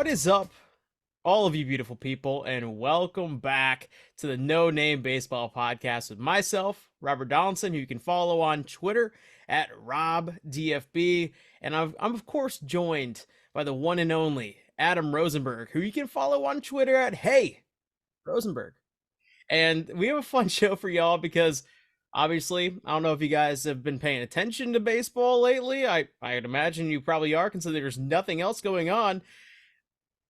What is up, all of you beautiful people, and welcome back to the No Name Baseball Podcast with myself, Robert Donaldson, who you can follow on Twitter at RobDFB. And I'm of course, joined by the one and only Adam Rosenberg, who you can follow on Twitter at Hey Rosenberg. And we have a fun show for y'all because obviously, I don't know if you guys have been paying attention to baseball lately. I'd imagine you probably are, considering there's nothing else going on.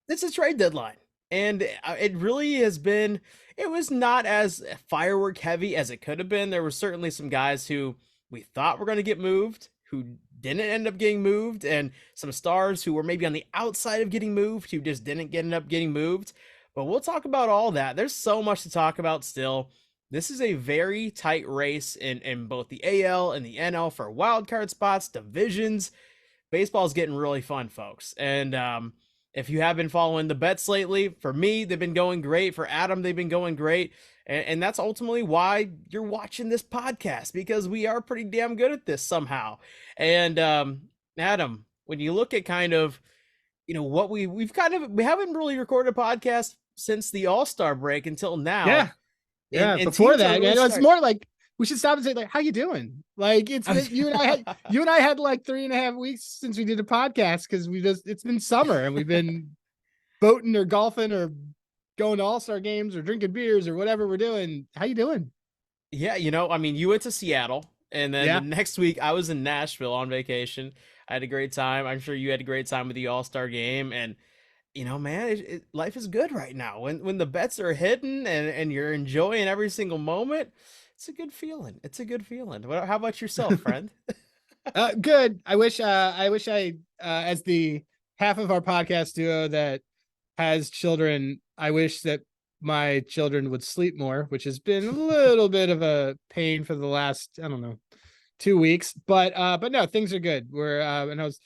It's a trade deadline, and it really has been. It was not as firework heavy as it could have been. There were certainly some guys who we thought were going to get moved who didn't end up getting moved, and some stars who were maybe on the outside of getting moved who just didn't end up getting moved. But we'll talk about all that. There's so much to talk about still. This is a very tight race in both the AL and the NL for wild card spots, divisions. Baseball's getting really fun, folks. And if you have been following the bets lately, for me, they've been going great. For Adam, they've been going great. And that's ultimately why you're watching this podcast, because we are pretty damn good at this somehow. And Adam, when you look at kind of, what we haven't really recorded a podcast since the All-Star break until now. Yeah. Yeah. And before that, really it's more like we should stop and say, like, how you doing? Like, it's you and I had like 3.5 weeks since we did a podcast because it's been summer and we've been boating or golfing or going to all-star games or drinking beers or whatever we're doing. How you doing? Yeah, you went to Seattle, and then the next week I was in Nashville on vacation. I had a great time. I'm sure you had a great time with the All-Star game, and man, life is good right now. When the bets are hitting and you're enjoying every single moment, it's a good feeling. It's a good feeling. How about yourself, friend? Good. I wish I as the half of our podcast duo that has children, I wish that my children would sleep more, which has been a little bit of a pain for the last, I don't know, 2 weeks, but no, things are good. We're and I was,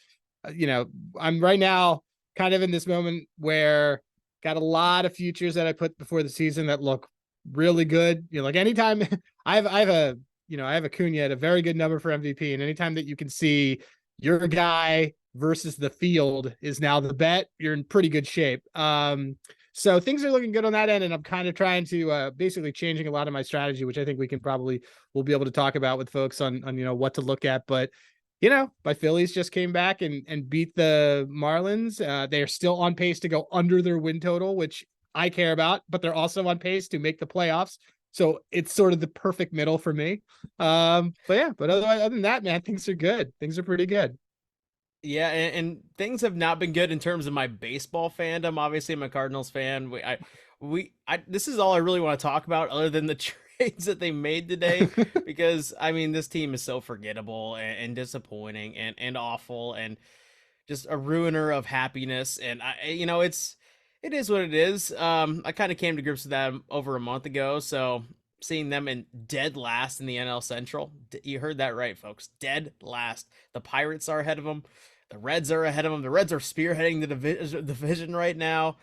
I'm right now kind of in this moment where got a lot of futures that I put before the season that look really good. Like anytime I have a Acuna at a very good number for MVP, and anytime that you can see your guy versus the field is now the bet, you're in pretty good shape. So things are looking good on that end, and I'm kind of trying to basically changing a lot of my strategy, which I think we'll be able to talk about with folks on what to look at. But my Phillies just came back and beat the Marlins. They are still on pace to go under their win total, which I care about, but they're also on pace to make the playoffs. So it's sort of the perfect middle for me. But other than that, man, things are good. Things are pretty good. Yeah, and things have not been good in terms of my baseball fandom. Obviously, I'm a Cardinals fan. This is all I really want to talk about, other than the trades that they made today, because this team is so forgettable and disappointing and awful and just a ruiner of happiness. And it is what it is. I kind of came to grips with that over a month ago. So seeing them in dead last in the NL Central, you heard that right, folks. Dead last. The Pirates are ahead of them. The Reds are ahead of them. The Reds are spearheading the division right now.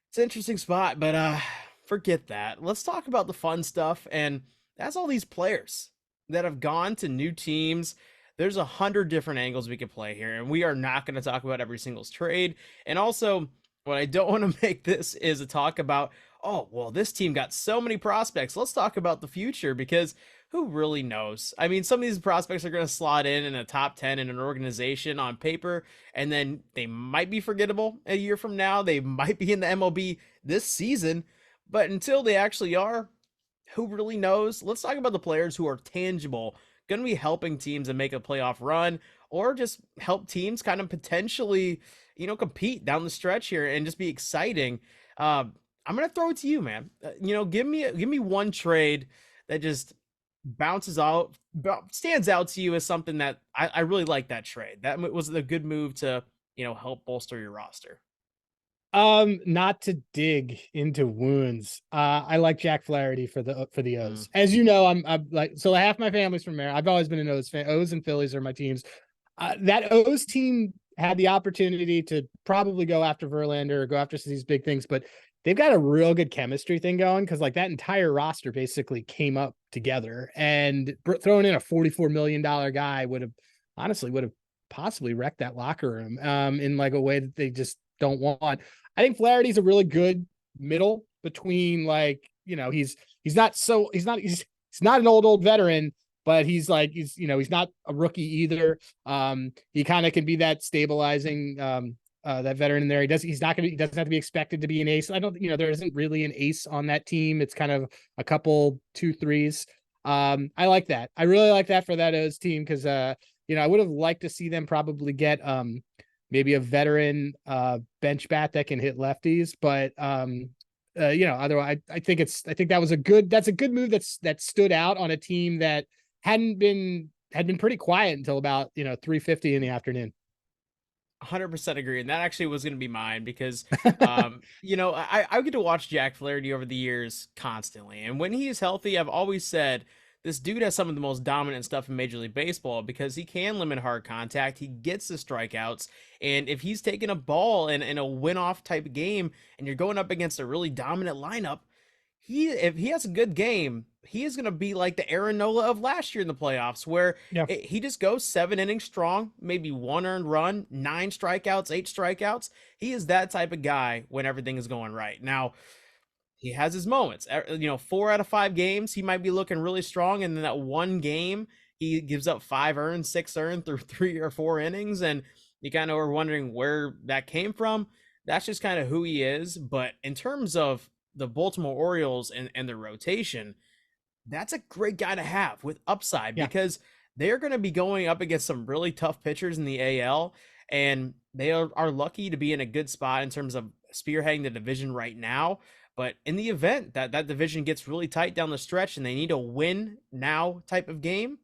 It's an interesting spot, but forget that. Let's talk about the fun stuff. And that's all these players that have gone to new teams. There's 100 different angles we could play here, and we are not going to talk about every single trade. And also, what I don't want to make this is a talk about, oh, well, this team got so many prospects. Let's talk about the future, because who really knows? Some of these prospects are going to slot in a top 10 in an organization on paper, and then they might be forgettable a year from now. They might be in the MLB this season, but until they actually are, who really knows? Let's talk about the players who are tangible, going to be helping teams and make a playoff run, or just help teams kind of potentially, compete down the stretch here and just be exciting. I'm going to throw it to you, man. Give me one trade that just stands out to you as something that I really like that trade. That was a good move to, help bolster your roster. Not to dig into wounds. I like Jack Flaherty for the O's. As you know, I'm like, so half my family's from there. I've always been an O's fan. O's and Phillies are my teams. That O's team had the opportunity to probably go after Verlander or go after these big things, but they've got a real good chemistry thing going, because like that entire roster basically came up together, and throwing in a $44 million guy would have possibly wrecked that locker room in like a way that they just don't want. I think Flaherty's a really good middle between like, he's not an old veteran, but he's like, he's not a rookie either. He kind of can be that stabilizing, that veteran in there. He doesn't have to be expected to be an ace. I don't, there isn't really an ace on that team. It's kind of a couple 2-3s. I like that. I really like that for that O's team. Cause I would have liked to see them probably get, maybe a veteran, bench bat that can hit lefties, but, otherwise I think that's a good move that stood out on a team that had been pretty quiet until about 3:50 in the afternoon. 100% agree, and that actually was going to be mine because, I get to watch Jack Flaherty over the years constantly, and when he is healthy, I've always said this dude has some of the most dominant stuff in Major League Baseball because he can limit hard contact, he gets the strikeouts, and if he's taking a ball in a win-off type game, and you're going up against a really dominant lineup, if he has a good game, he is going to be like the Aaron Nola of last year in the playoffs, where Yeah. he just goes 7 innings strong, maybe 1 earned run, 9 strikeouts, 8 strikeouts. He is that type of guy when everything is going right. Now, he has his moments. 4 out of 5 games, he might be looking really strong, and then that one game, he gives up 5 earned, 6 earned through 3 or 4 innings, and you kind of are wondering where that came from. That's just kind of who he is. But in terms of the Baltimore Orioles and the rotation, that's a great guy to have with upside Yeah. because they're going to be going up against some really tough pitchers in the AL, and they are lucky to be in a good spot in terms of spearheading the division right now. But in the event that that division gets really tight down the stretch and they need a win now type of game,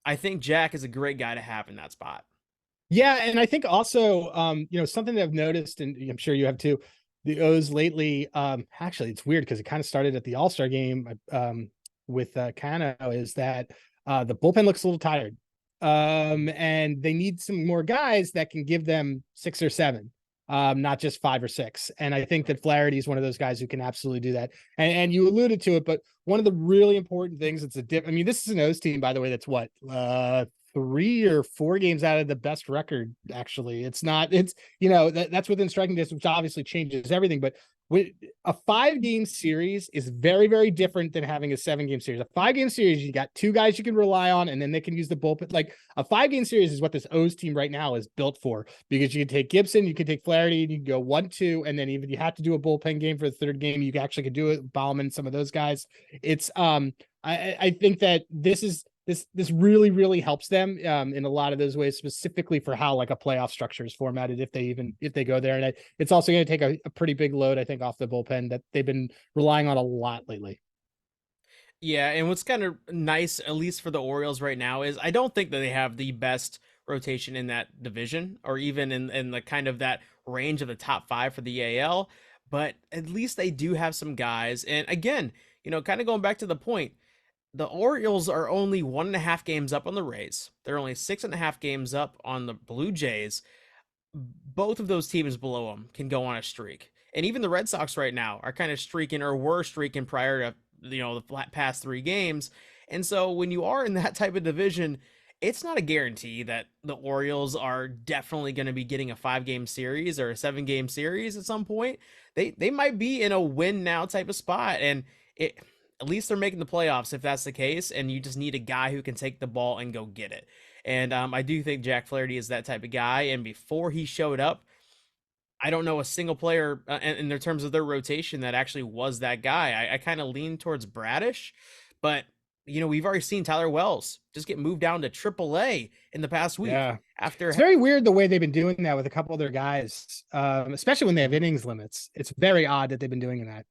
I think Jack is a great guy to have in that spot. Yeah, and I think also, something that I've noticed, and I'm sure you have too, the O's lately. Actually, it's weird because it kind of started at the All-Star game, with Cano, is that the bullpen looks a little tired, and they need some more guys that can give them 6 or 7, not just 5 or 6. And I think that Flaherty is one of those guys who can absolutely do that. And you alluded to it, but one of the really important things, I mean, this is an O's team, by the way, that's what, 3 or 4 games out of the best record. Actually, that's within striking distance, which obviously changes everything. But a 5-game series is very, very different than having a 7-game series. A 5-game series, you got 2 guys you can rely on, and then they can use the bullpen. Like a 5-game series is what this O's team right now is built for, because you can take Gibson, you can take Flaherty, and you can go 1-2, and then even you have to do a bullpen game for the 3rd game, you actually could do it. Bauman, some of those guys. It's I think that this really, really helps them, in a lot of those ways, specifically for how like a playoff structure is formatted, if they go there. And it's also going to take a pretty big load, I think, off the bullpen that they've been relying on a lot lately. Yeah, and what's kind of nice, at least for the Orioles right now, is I don't think that they have the best rotation in that division, or even in the kind of that range of the top 5 for the AL. But at least they do have some guys. And again, kind of going back to the point, the Orioles are only 1.5 games up on the Rays. They're only 6.5 games up on the Blue Jays. Both of those teams below them can go on a streak. And even the Red Sox right now are kind of streaking, or were streaking prior to the past 3 games. And so when you are in that type of division, it's not a guarantee that the Orioles are definitely going to be getting a 5-game series or a 7-game series at some point. They might be in a win now type of spot, and at least they're making the playoffs if that's the case, and you just need a guy who can take the ball and go get it. And I do think Jack Flaherty is that type of guy. And before he showed up, I don't know a single player in their terms of their rotation that actually was that guy. I kind of lean towards Bradish, but we've already seen Tyler Wells just get moved down to AAA in the past week Yeah, after. it's very weird the way they've been doing that with a couple of their guys, especially when they have innings limits. It's very odd that they've been doing that.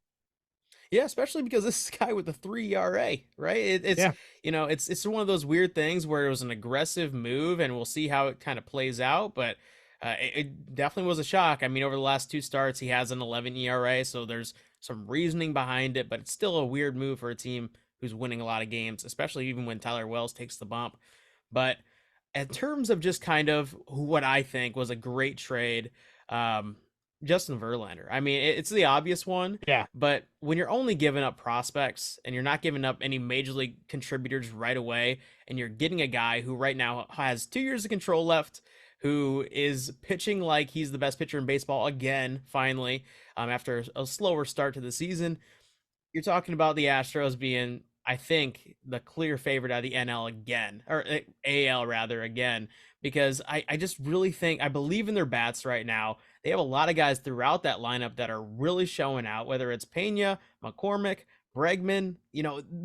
Yeah, especially because this guy with the 3 ERA, right? It's Yeah. it's one of those weird things where it was an aggressive move, and we'll see how it kind of plays out. But it definitely was a shock. I mean, over the last 2 starts, he has an 11 ERA, so there's some reasoning behind it, but it's still a weird move for a team who's winning a lot of games, especially even when Tyler Wells takes the bump. But in terms of just kind of what I think was a great trade, um, Justin Verlander. I mean, it's the obvious one, Yeah. but when you're only giving up prospects and you're not giving up any major league contributors right away, and you're getting a guy who right now has 2 years of control left, who is pitching like he's the best pitcher in baseball again, finally, after a slower start to the season. You're talking about the Astros being, I think, the clear favorite out of the NL again, or AL rather again, because I just really think I believe in their bats right now. They have a lot of guys throughout that lineup that are really showing out, whether it's Pena, McCormick, Bregman,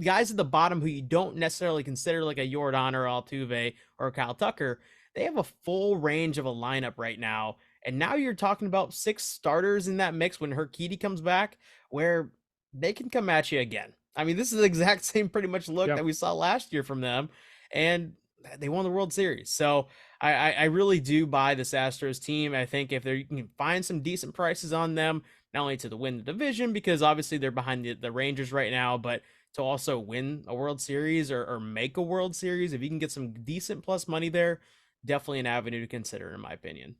guys at the bottom who you don't necessarily consider like a Jordan or Altuve or Kyle Tucker. They have a full range of a lineup right now. And now you're talking about 6 starters in that mix when Urquidy comes back, where they can come at you again. I mean, this is the exact same pretty much look Yep. that we saw last year from them, and they won the World Series. So I really do buy this Astros team. I think if you can find some decent prices on them, not only to win the division, because obviously they're behind the Rangers right now, but to also win a World Series or make a World Series, if you can get some decent plus money there, definitely an avenue to consider, in my opinion.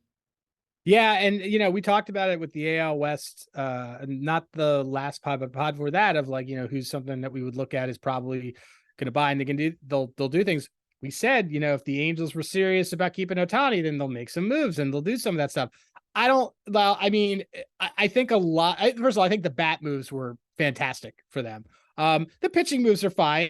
Yeah, and we talked about it with the AL West, not the last pod, but pod for that, of like, who's something that we would look at is probably going to buy, and they'll do things. We said, if the Angels were serious about keeping Ohtani, then they'll make some moves and they'll do some of that stuff. I don't. Well, I mean, I think a lot. First of all, I think the bat moves were fantastic for them. The pitching moves are fine.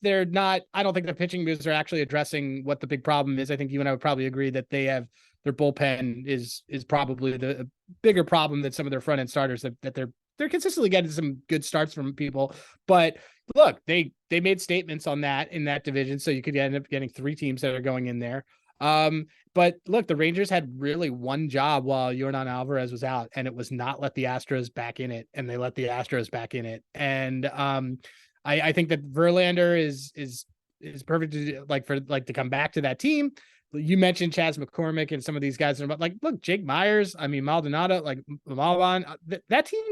They're not. I don't think the pitching moves are actually addressing what the big problem is. I think you and I would probably agree that their bullpen is probably the bigger problem than some of their front end starters, that they're consistently getting some good starts from people. But look, they made statements on that in that division, so you could end up getting 3 teams that are going in there. But look, the Rangers had really one job while Yordan Alvarez was out, and it was not let the Astros back in it, and they let the Astros back in it. And I think that Verlander is perfect to come back to that team. You mentioned Chas McCormick and some of these guys, but like, look, Jake Myers, I mean, Maldonado, like Malvan, that team.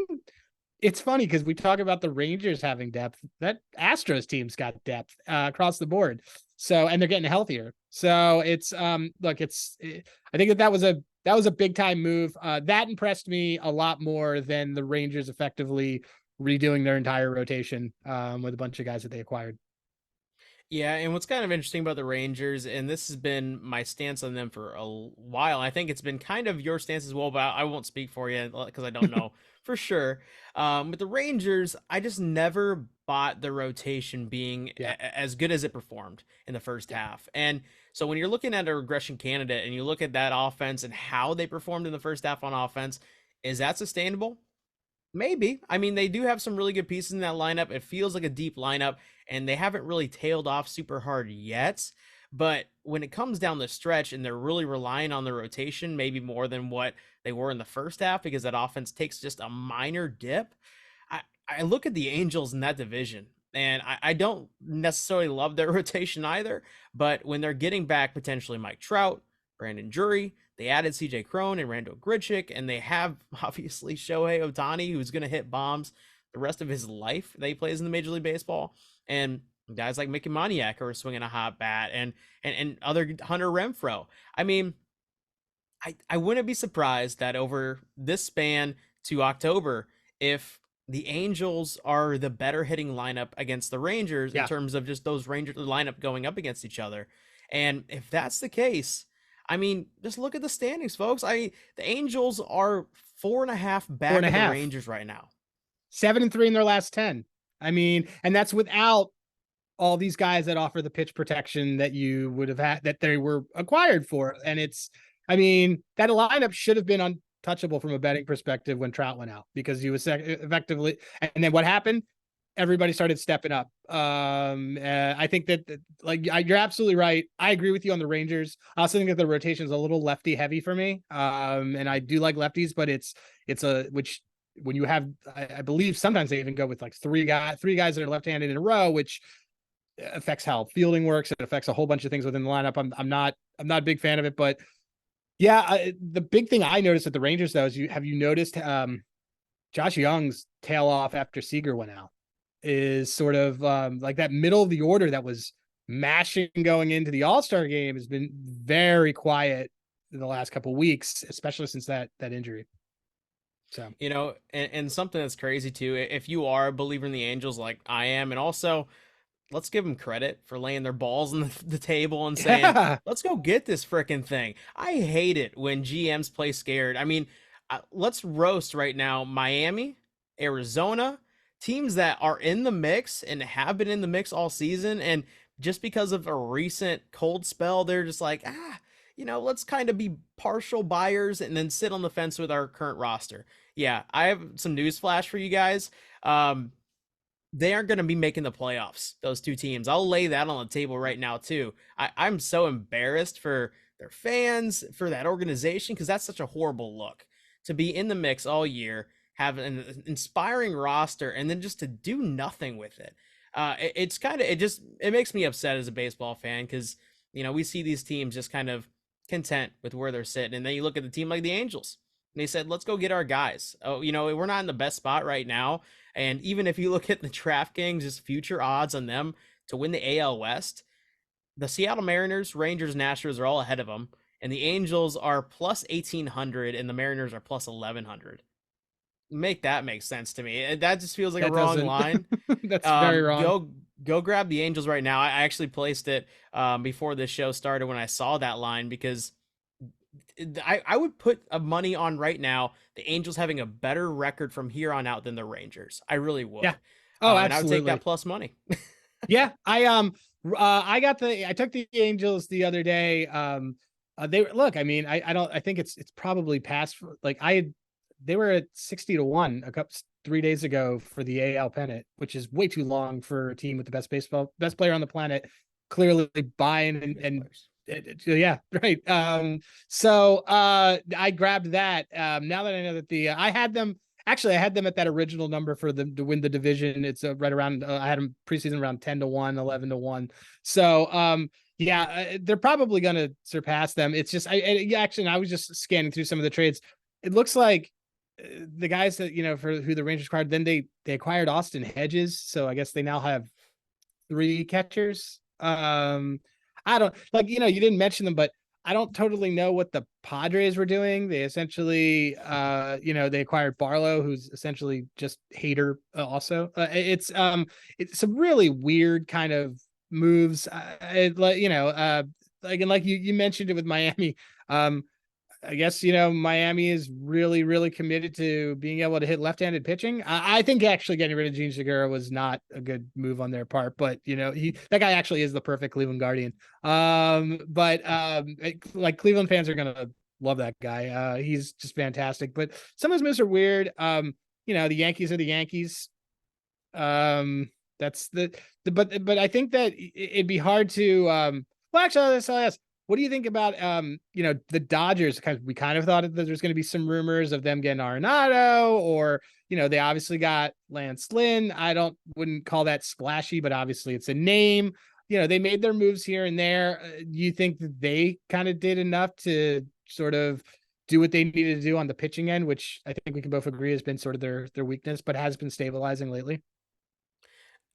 It's funny because we talk about the Rangers having depth. That Astros team's got depth across the board. So, and they're getting healthier. So it's look, I think that was a big time move. That impressed me a lot more than the Rangers effectively redoing their entire rotation with a bunch of guys that they acquired. Yeah, and what's kind of interesting about the Rangers, and this has been my stance on them for a while. I think it's been kind of your stance as well, but I won't speak for you because I don't know for sure. With the Rangers, I just never bought the rotation being Yeah. as good as it performed in the first Yeah. half. And so when you're looking at a regression candidate and you look at that offense and how they performed in the first half on offense, is that sustainable? Maybe. I mean, they do have some really good pieces in that lineup. It feels like a deep lineup, and they haven't really tailed off super hard yet. But when it comes down the stretch and they're really relying on the rotation, maybe more than what they were in the first half, because that offense takes just a minor dip. I, I look at the Angels in that division, and I don't necessarily love their rotation either. But when they're getting back potentially Mike Trout, Brandon Drury, they added CJ Crone and Randall Grichuk, and they have obviously Shohei Ohtani, who's going to hit bombs the rest of his life that he plays in the Major League Baseball. And guys like Mickey Moniak are swinging a hot bat, and other Hunter Renfroe. I mean, I wouldn't be surprised that over this span to October, if the Angels are the better hitting lineup against the Rangers in Yeah. terms of just those Rangers lineup going up against each other. And if that's the case, I mean, just look at the standings, folks. The Angels are 4.5 Four back and a of the half. Rangers right now. 7-3 in their last 10. I mean, and that's without all these guys that offer the pitch protection that you would have had, that they were acquired for. And I mean, that lineup should have been untouchable from a betting perspective when Trout went out, because he was effectively, and then what happened? Everybody started stepping up. I think that you're absolutely right. I agree with you on the Rangers. I also think that the rotation is a little lefty heavy for me. And I do like lefties, but it's which when you have, I believe sometimes they even go with like three guys that are left-handed in a row, which affects how fielding works. It affects a whole bunch of things within the lineup. I'm not a big fan of it, but yeah, the big thing I noticed at the Rangers though is have you noticed Josh Young's tail off after Seager went out is sort of like that middle of the order that was mashing going into the All-Star game has been very quiet in the last couple of weeks, especially since that injury. So, And something that's crazy too, if you are a believer in the Angels like I am, and also let's give them credit for laying their balls on the table and saying, Yeah. let's go get this freaking thing. I hate it when GMs play scared. I mean, let's roast right now Miami, Arizona, teams that are in the mix and have been in the mix all season. And just because of a recent cold spell, they're just like, let's kind of be partial buyers and then sit on the fence with our current roster. Yeah, I have some news flash for you guys. They aren't going to be making the playoffs, those two teams. I'll lay that on the table right now, too. I'm so embarrassed for their fans, for that organization, because that's such a horrible look to be in the mix all year, have an inspiring roster, and then just to do nothing with it. It's kind of, it makes me upset as a baseball fan because, we see these teams just kind of content with where they're sitting. And then you look at the team like the Angels. And they said, let's go get our guys. Oh, we're not in the best spot right now. And even if you look at the DraftKings, just future odds on them to win the AL West, the Seattle Mariners, Rangers, and Astros are all ahead of them. And the Angels are plus 1,800 and the Mariners are plus 1,100. Make that make sense to me. That just feels like a That wrong doesn't. line. That's very wrong. Go grab the Angels right now. I actually placed it before this show started when I saw that line because I would put a money on right now the Angels having a better record from here on out than the Rangers. I really Yeah. would. Oh, And I would take that absolutely. plus money. Yeah. I took the Angels the other day. They look, I mean, I think it's probably past for like they were at 60-1 a couple 3 days ago for the AL pennant, which is way too long for a team with the best player on the planet, clearly buying yeah, right. So I grabbed that. Now that I know that I had them at that original number for them to win the division. It's right around, I had them preseason around 10-1, 11-1. So, yeah, they're probably going to surpass them. It's just, I was just scanning through some of the trades. It looks like the guys that, for who the Rangers acquired, then they acquired Austin Hedges. So I guess they now have 3 catchers. I don't you didn't mention them, but I don't totally know what the Padres were doing. They essentially, they acquired Barlow, who's essentially just hater. Also, it's some really weird kind of moves. Like you mentioned it with Miami. I guess Miami is really, really committed to being able to hit left-handed pitching. I think actually getting rid of Gene Segura was not a good move on their part, but that guy actually is the perfect Cleveland Guardian. But like Cleveland fans are gonna love that guy. He's just fantastic. But some of his moves are weird. The Yankees are the Yankees. That's but I think that it'd be hard to well, actually, let's ask, what do you think about the Dodgers? Because we kind of thought that there's going to be some rumors of them getting Arenado, or they obviously got Lance Lynn. Wouldn't call that splashy, but obviously it's a name. They made their moves here and there. Do you think that they kind of did enough to sort of do what they needed to do on the pitching end, which I think we can both agree has been sort of their weakness, but has been stabilizing lately?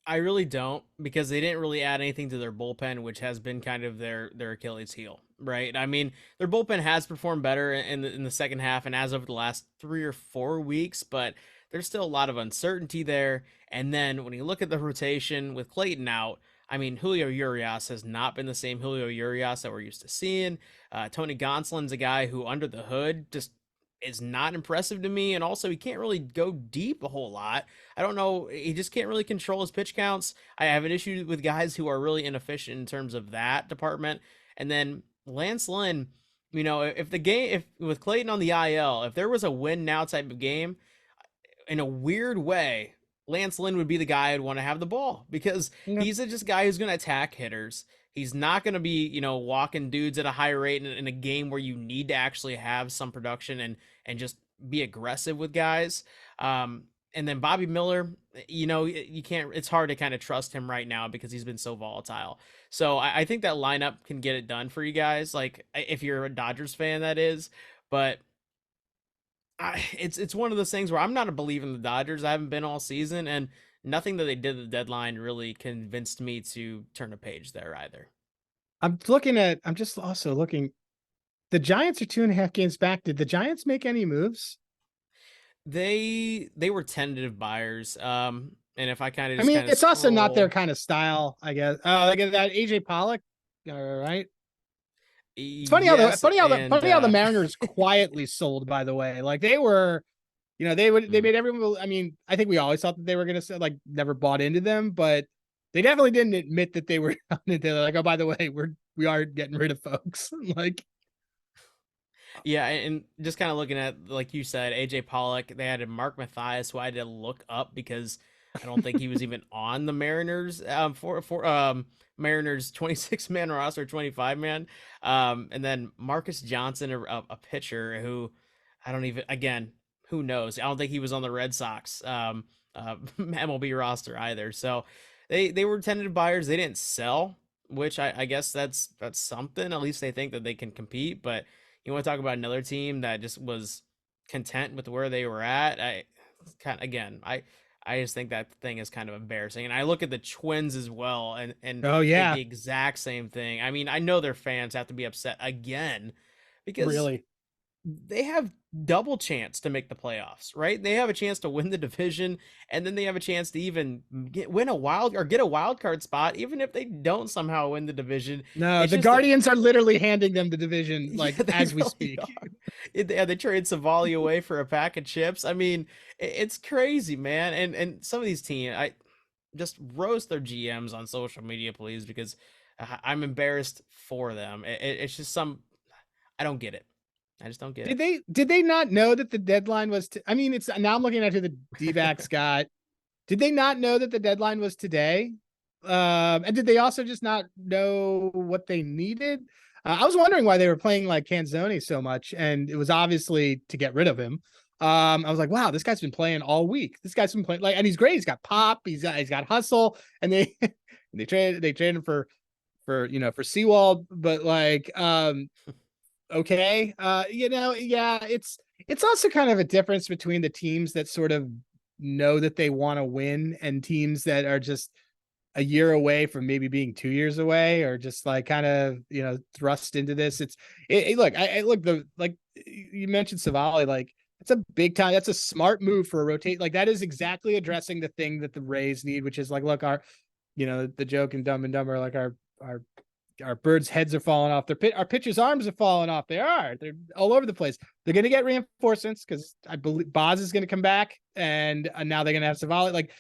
I really don't because they didn't really add anything to their bullpen, which has been kind of their Achilles heel, right? I mean, their bullpen has performed better in the second half and as over the last 3 or 4 weeks, but there's still a lot of uncertainty there. And then when you look at the rotation with Clayton out, I mean, Julio Urias has not been the same Julio Urias that we're used to seeing. Tony Gonsolin's a guy who, under the hood, just is not impressive to me, and also he can't really go deep a whole lot. I don't know, he just can't really control his pitch counts. I have an issue with guys who are really inefficient in terms of that department. And then Lance Lynn, if the game, if with Clayton on the IL, if there was a win now type of game, in a weird way, Lance Lynn would be the guy I'd want to have the ball because Yeah. he's just guy who's going to attack hitters. He's not going to be, walking dudes at a high rate in a game where you need to actually have some production and just be aggressive with guys. And then Bobby Miller, you can't. It's hard to kind of trust him right now because he's been so volatile. So I think that lineup can get it done for you guys. Like if you're a Dodgers fan, that is. But it's one of those things where I'm not a believer in the Dodgers. I haven't been all season, and nothing that they did at the deadline really convinced me to turn a page there either. I'm just also looking. The Giants are 2.5 games back. Did the Giants make any moves? They were tentative buyers. And if I kind of I just mean, kind of it's also not their scroll, kind of style, I guess. Like that AJ Pollock, right? It's yes, and funny how the Mariners quietly sold. By the way, like they were, they mm, made everyone. I mean, I think we always thought that they were going to sell, like never bought into them, but they definitely didn't admit that they were. They're like, oh, by the way, we are getting rid of folks. Like, yeah, and just kind of looking at, like you said, AJ Pollock, they had a Mark Mathias, who I had to look up because I don't think he was even on the Mariners for Mariners 26 man roster, 25 man. And then Marcus Johnson, a pitcher who I don't even, again, who knows? I don't think he was on the Red Sox MLB roster either. So they were tentative buyers. They didn't sell, which I guess that's something. At least they think that they can compete. But you want to talk about another team that just was content with where they were at? I kind of, again, I just think that thing is kind of embarrassing. And I look at the Twins as well, and oh think yeah, the exact same thing. I mean, I know their fans have to be upset again because really. they have double chance to make the playoffs, right? They have a chance to win the division, and then they have a chance to even win a wild or get a wild card spot, even if they don't somehow win the division. No, It's the just that, Guardians are literally handing them the division, yeah, like they as we really speak. are. They trade Savali away for a pack of chips. I mean, it's crazy, man. And some of these teams, I just roast their GMs on social media, please, because I'm embarrassed for them. It's just some, I don't get it. I just don't get Did they not know that the deadline was? I mean, it's now I'm looking at who the D-backs it. got. Did they not know that the deadline was today? And did they also just not know what they needed? I was wondering why they were playing like Canzoni so much, and it was obviously to get rid of him. I was like, wow, this guy's been playing all week. This guy's been playing like, and he's great. He's got pop. He's got hustle, and they traded him for for Seawald, but like okay. Yeah, it's also kind of a difference between the teams that sort of know that they want to win and teams that are just a year away from maybe being 2 years away or just like kind of thrust into this. Look, I look the like you mentioned Savali, like it's a big time. That's a smart move for a rotate. Like that is exactly addressing the thing that the Rays need, which is like, look, our the joke in Dumb and Dumber, like our birds' heads are falling off. Our pitchers' arms are falling off. They're all over the place. They're going to get reinforcements because I believe Boz is going to come back, and now they're going to have Savali. Like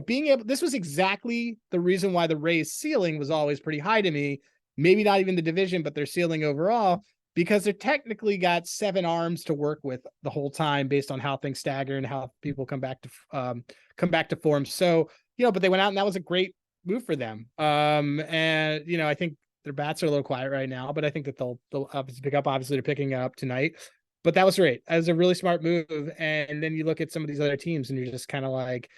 being able. This was exactly the reason why the Rays' ceiling was always pretty high to me. Maybe not even the division, but their ceiling overall, because they're technically got 7 arms to work with the whole time, based on how things stagger and how people come back to form. So but they went out and that was a great move for them. And I think their bats are a little quiet right now, but I think that they'll obviously pick up. Obviously, they're picking it up tonight. But that was great. That was a really smart move. And then you look at some of these other teams, and you're just kind of like,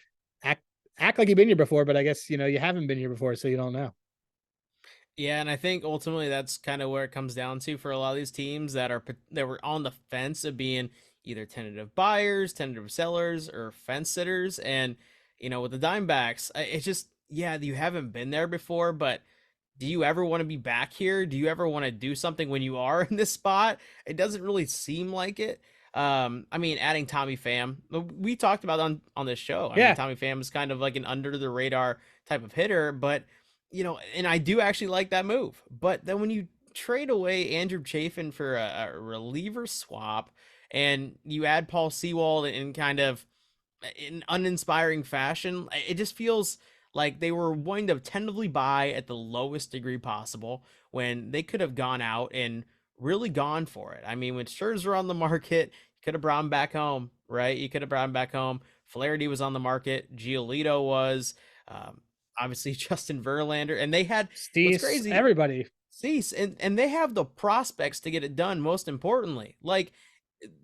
act like you've been here before. But I guess you haven't been here before, so you don't know. Yeah, and I think ultimately that's kind of where it comes down to for a lot of these teams that were on the fence of being either tentative buyers, tentative sellers, or fence sitters. And with the Dimebacks, it's just, yeah, you haven't been there before, but do you ever want to be back here? Do you ever want to do something when you are in this spot? It doesn't really seem like it. I mean, adding Tommy Pham, we talked about on this show. I mean, Yeah, Tommy Pham is kind of like an under the radar type of hitter, but and I do actually like that move. But then when you trade away Andrew Chafin for a reliever swap, and you add Paul Sewald in kind of in uninspiring fashion, it just feels like they were wanting to tentatively buy at the lowest degree possible when they could have gone out and really gone for it. I mean, when Scherzer on the market, you could have brought him back home, right? You could have brought him back home. Flaherty was on the market. Giolito was. Um, Obviously, Justin Verlander. And they had, what's Cease, crazy, everybody. Cease, and they have the prospects to get it done, most importantly. Like,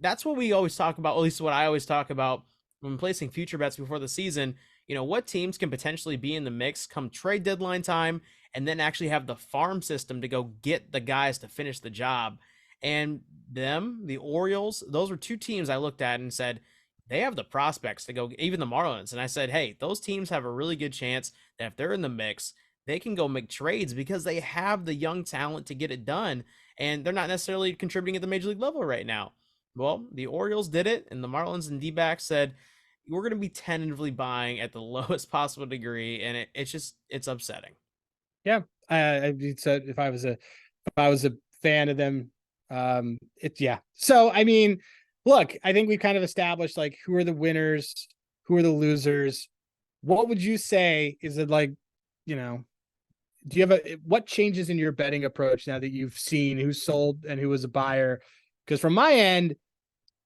that's what we always talk about, at least what I always talk about when placing future bets before the season. What teams can potentially be in the mix come trade deadline time, and then actually have the farm system to go get the guys to finish the job. And the Orioles, those were two teams I looked at and said, they have the prospects to go, even the Marlins. And I said, hey, those teams have a really good chance that if they're in the mix, they can go make trades because they have the young talent to get it done. And they're not necessarily contributing at the major league level right now. Well, the Orioles did it, and the Marlins and D-backs said, we're going to be tentatively buying at the lowest possible degree, and it's upsetting. Yeah, I said if I was a fan of them, it's yeah. So I mean, look, I think we kind of established like who are the winners, who are the losers. What would you say is it like, you know, do you have what changes in your betting approach now that you've seen who sold and who was a buyer? Because from my end,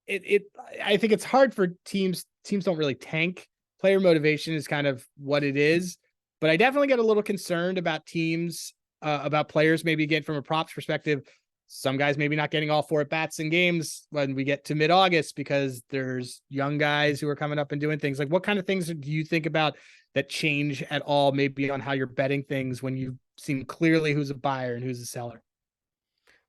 it I think it's hard for teams. Teams don't really tank. Player motivation is kind of what it is. But I definitely get a little concerned about teams, about players maybe again from a props perspective. Some guys maybe not getting all 4 at bats in games when we get to mid-August because there's young guys who are coming up and doing things. Like what kind of things do you think about that change at all, maybe on how you're betting things when you seem clearly who's a buyer and who's a seller?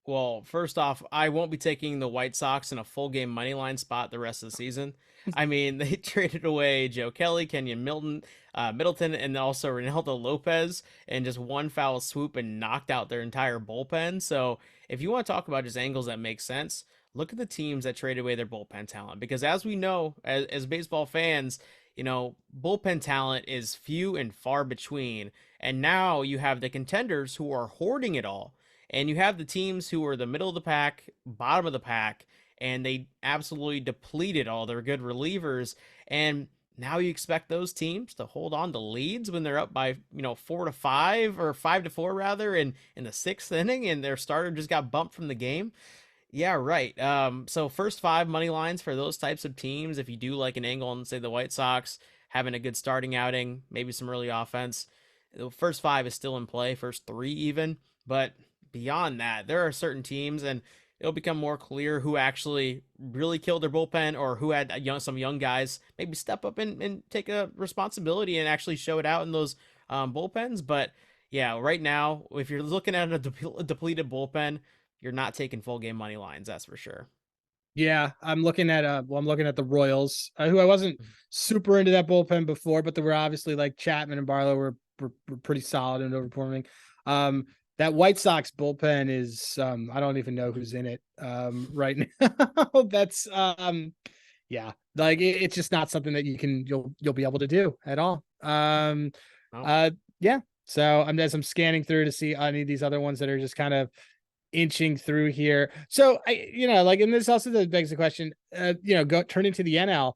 Well, first off, I won't be taking the White Sox in a full game money line spot the rest of the season. I mean, they traded away Joe Kelly, Kenyon Middleton, and also Ronaldo Lopez in just one foul swoop and knocked out their entire bullpen. So, if you want to talk about just angles that make sense, look at the teams that traded away their bullpen talent. Because as we know, as baseball fans, bullpen talent is few and far between. And now you have the contenders who are hoarding it all, and you have the teams who are the middle of the pack, bottom of the pack, and they absolutely depleted all their good relievers. And now you expect those teams to hold on to leads when they're up by 4-5 or 5-4 rather in the 6th inning, and their starter just got bumped from the game. Yeah, right. So first 5 money lines for those types of teams. If you do like an angle on, say, the White Sox having a good starting outing, maybe some early offense, the first 5 is still in play, first 3 even. But beyond that, there are certain teams, and it'll become more clear who actually really killed their bullpen or who had some young guys maybe step up and take a responsibility and actually show it out in those bullpens. But yeah, right now, if you're looking at a depleted bullpen, you're not taking full game money lines, that's for sure. Yeah, I'm looking at I'm looking at the Royals, who I wasn't super into that bullpen before, but they were obviously like Chapman and Barlow were pretty solid and overperforming. That White Sox bullpen is I don't even know who's in it right now. That's yeah, like it's just not something that you'll be able to do at all. Oh, Yeah. So as I'm scanning through to see any of these other ones that are just kind of inching through here. So like, and this also begs the question, turning to the NL,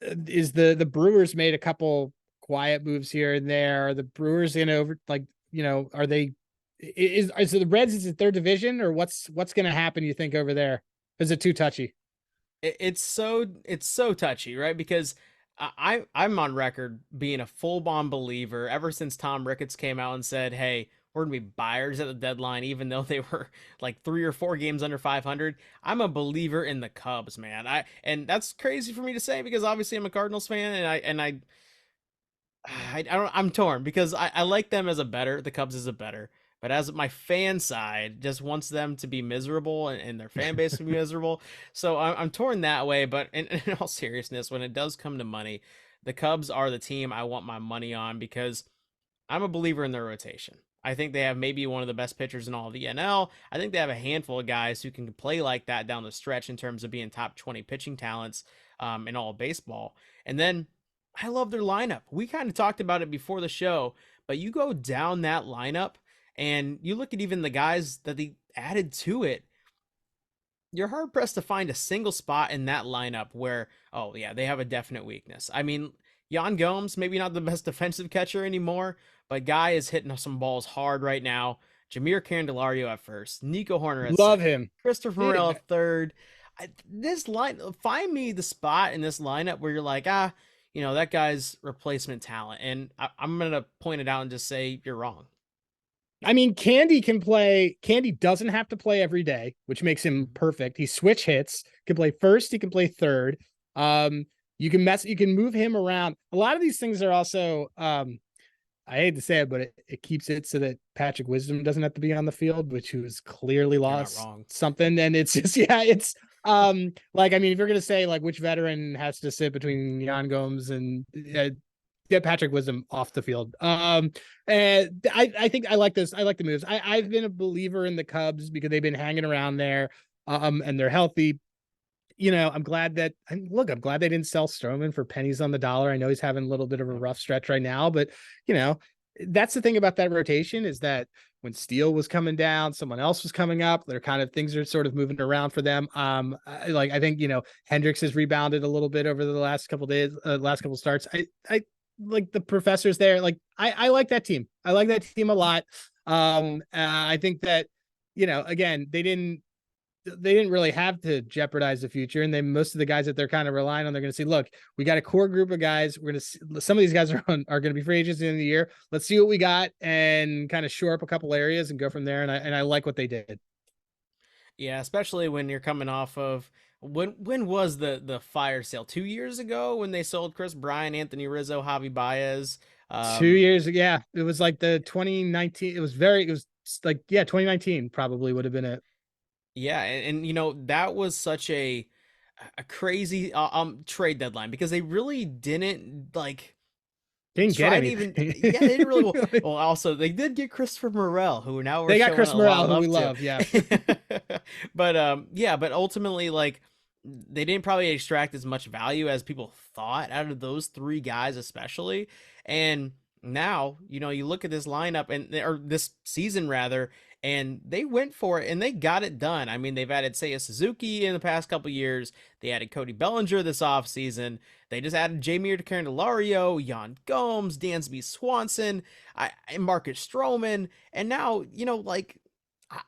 is the Brewers made a couple quiet moves here and there. Are the Brewers in over are they is it the Reds, is it their division, or what's going to happen, you think, over there? Is it too touchy? it's so touchy, right? Because I'm on record being a full on believer ever since Tom Ricketts came out and said, "Hey, we're gonna be buyers at the deadline," even though they were like 3 or 4 games under 500. I'm a believer in the Cubs, man. And that's crazy for me to say because obviously I'm a Cardinals fan, I'm torn because I like them as a better. The Cubs as a better. But as my fan side just wants them to be miserable and their fan base to be miserable. So I'm torn that way. But in all seriousness, when it does come to money, the Cubs are the team I want my money on because I'm a believer in their rotation. I think they have maybe one of the best pitchers in all of the NL. I think they have a handful of guys who can play like that down the stretch in terms of being top 20 pitching talents in all of baseball. And then I love their lineup. We kind of talked about it before the show, but you go down that lineup and you look at even the guys that they added to it, you're hard pressed to find a single spot in that lineup where, oh yeah, they have a definite weakness. I mean, Yan Gomes, maybe not the best defensive catcher anymore, but guy is hitting some balls hard right now. Jameer Candelario at first, Nico Horner at Love second, him. Christopher Dude, Morel at third. This line, find me the spot in this lineup where you're like, that guy's replacement talent, and I'm gonna point it out and just say you're wrong. I mean, Candy can play. Candy doesn't have to play every day, which makes him perfect. He switch hits, can play first, he can play third. You can move him around. A lot of these things are also I hate to say it, but it keeps it so that Patrick Wisdom doesn't have to be on the field, which was clearly You're not lost wrong. something. And it's just, yeah, it's like, I mean, if you're gonna say like which veteran has to sit between Jan Gomes and get Patrick Wisdom off the field. And I think I like this. I like the moves. I've been a believer in the Cubs because they've been hanging around there, and they're healthy. I'm glad that I'm glad they didn't sell Stroman for pennies on the dollar. I know he's having a little bit of a rough stretch right now, but you know, that's the thing about that rotation is that when Steele was coming down, someone else was coming up. They're kind of things are sort of moving around for them. I think Hendricks has rebounded a little bit over the last couple days, last couple starts. I like the professors there. Like I like that team. I like that team a lot. I think that again they didn't really have to jeopardize the future. And then most of the guys that they're kind of relying on, they're going to say, look, we got a core group of guys. We're going to, some of these guys are going to be free agents at the end of the year. Let's see what we got and kind of shore up a couple areas and go from there. And I like what they did. Yeah, especially when you're coming off of when was the fire sale? 2 years ago when they sold Chris Bryant, Anthony Rizzo, Javi Baez. 2 years. Yeah. It was like the 2019. It was like, yeah, 2019 probably would have been it. Yeah, and that was such a crazy trade deadline because they really didn't like Didn't get try to anything. even yeah they didn't really well also they did get Christopher Morel who now we're They got showing Chris a lot Morel, of who we love love. Yeah. to. But ultimately like they didn't probably extract as much value as people thought out of those three guys especially. And now you look at this lineup or this season rather, and they went for it and they got it done. I mean, they've added Seiya Suzuki in the past couple years. They added Cody Bellinger this offseason. They just added Jamir Candelario, Jan Gomes, Dansby Swanson, and Marcus Stroman. And now, like, I,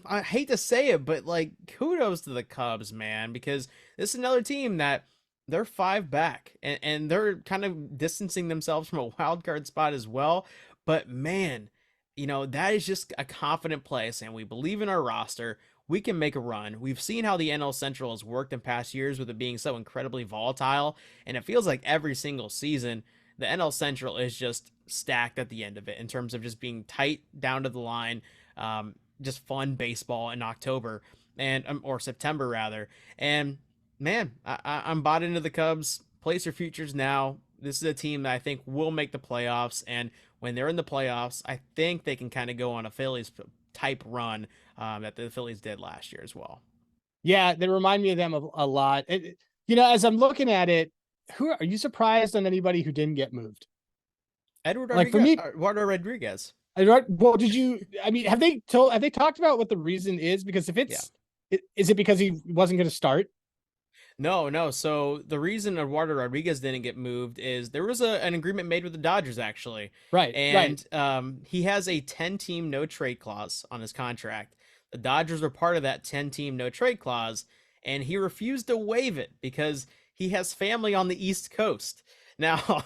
I hate to say it, but like, kudos to the Cubs, man, because this is another team that they're five back and they're kind of distancing themselves from a wild card spot as well. But man, that is just a confident place, and we believe in our roster. We can make a run. We've seen how the NL Central has worked in past years with it being so incredibly volatile, and it feels like every single season, the NL Central is just stacked at the end of it in terms of just being tight down to the line, just fun baseball in October and or September rather. And man, I'm bought into the Cubs. Place your futures now. This is a team that I think will make the playoffs, and when they're in the playoffs, I think they can kind of go on a Phillies type run that the Phillies did last year as well. Yeah, they remind me of them a lot. As I'm looking at it, who are you surprised on anybody who didn't get moved? Edward Like for Rodriguez. me, Eduardo Rodriguez. well, did you? I mean, have they talked about what the reason is? Because if Yeah. is it because he wasn't going to start? No, no. So the reason Eduardo Rodriguez didn't get moved is there was an agreement made with the Dodgers actually, Right, right. and he has a 10-team no trade clause on his contract. The Dodgers were part of that 10-team no trade clause, and he refused to waive it because he has family on the East Coast. Now,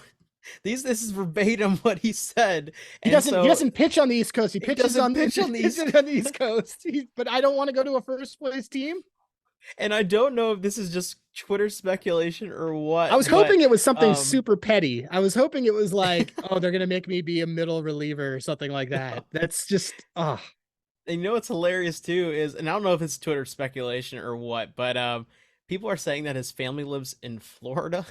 this is verbatim what he said, and He so doesn't pitch on the East Coast. He he pitches doesn't on the pitch on the East. on the East Coast. But I don't want to go to a first place team. And I don't know if this is just Twitter speculation or what. I was hoping it was something um, super petty. I was hoping it was like, oh, they're gonna make me be a middle reliever or something like that. That's just and what's hilarious too is, and I don't know if it's Twitter speculation or what, but people are saying that his family lives in Florida.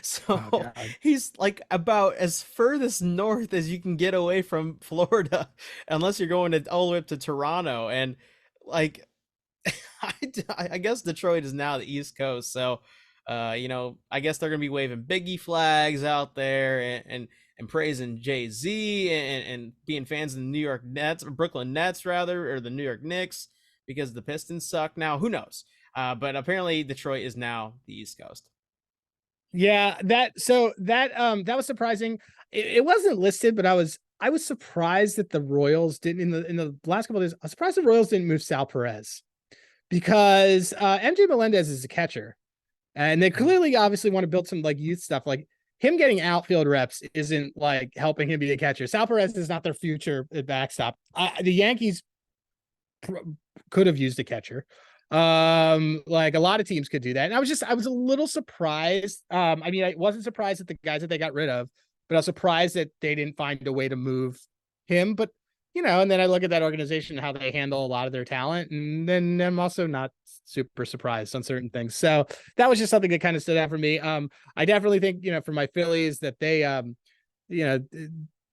So God. he's like about as furthest north as you can get away from Florida, unless you're going all the way up to Toronto. And like, I guess Detroit is now the East Coast, so I guess they're gonna be waving Biggie flags out there and praising Jay-Z and being fans of the New York Nets, or Brooklyn Nets rather, or the New York Knicks because the Pistons suck now. Who knows? But apparently Detroit is now the East Coast. Yeah, that was surprising. It wasn't listed, but I was surprised that the Royals didn't in the last couple of days. I was surprised the Royals didn't move Sal Perez because MJ Melendez is a catcher, and they clearly obviously want to build some like youth stuff. Like him getting outfield reps isn't like helping him be a catcher. Sal Perez is not their future at backstop. The Yankees could have used a catcher. Like a lot of teams could do that. And I was a little surprised. I mean, I wasn't surprised at the guys that they got rid of, but I was surprised that they didn't find a way to move him. But and then I look at that organization, how they handle a lot of their talent, and then I'm also not super surprised on certain things. So that was just something that kind of stood out for me. I definitely think, for my Phillies that they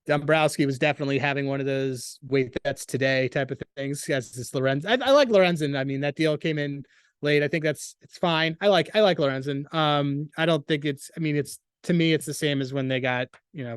Dombrowski was definitely having one of those wait that's today type of things. Yes, this Lorenzen. I like Lorenzen. I mean, that deal came in late. I think it's fine. I like Lorenzen. I don't think it's. I mean, it's to me, it's the same as when they got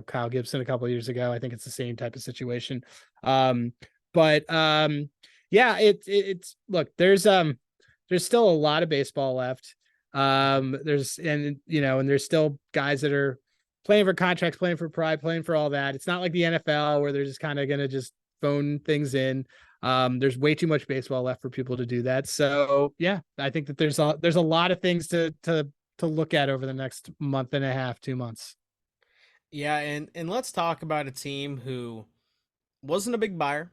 Kyle Gibson a couple of years ago. I think it's the same type of situation. Um, but yeah, it's look. There's still a lot of baseball left. And there's still guys that are playing for contracts, playing for pride, playing for all that. It's not like the NFL where they're just kind of gonna just phone things in. There's way too much baseball left for people to do that. So yeah, I think that there's a lot of things to look at over the next month and a half, 2 months. Yeah, and let's talk about a team who wasn't a big buyer,